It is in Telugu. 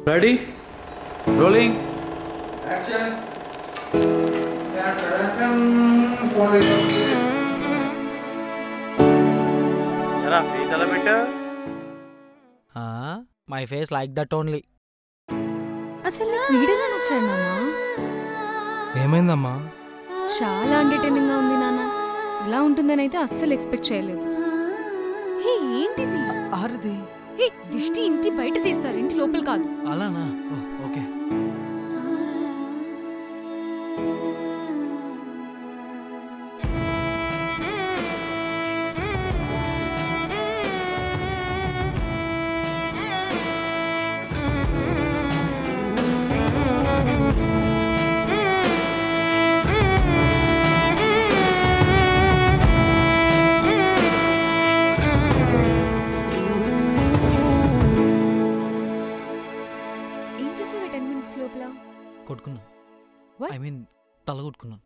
రెడీ రోలింగ్ యాక్షన్ ఎరా ఫేస్ ఎలా పెట్టా my face like that only. అసలు నీకు వీడియోలో నచ్చాడు నాన్న. ఏమైందమ్మా? చాలా ఎంటర్టైనింగ్ గా ఉంది నాన్న. ఇలా ఉంటుందని అయితే అస్సలు ఎక్స్పెక్ట్ చేయలేదు. హే ఏంటిది? ఆరుది. హే దిష్టి ఇంటి బయట తీస్తారు, ఇంటి లోపల కాదు. అలానా? ఓకే. ఏం చేసావు 10 minutes లోపల? కొట్టుకున్నాను. What? ఐ మీన్ తల కొట్టుకున్నాను.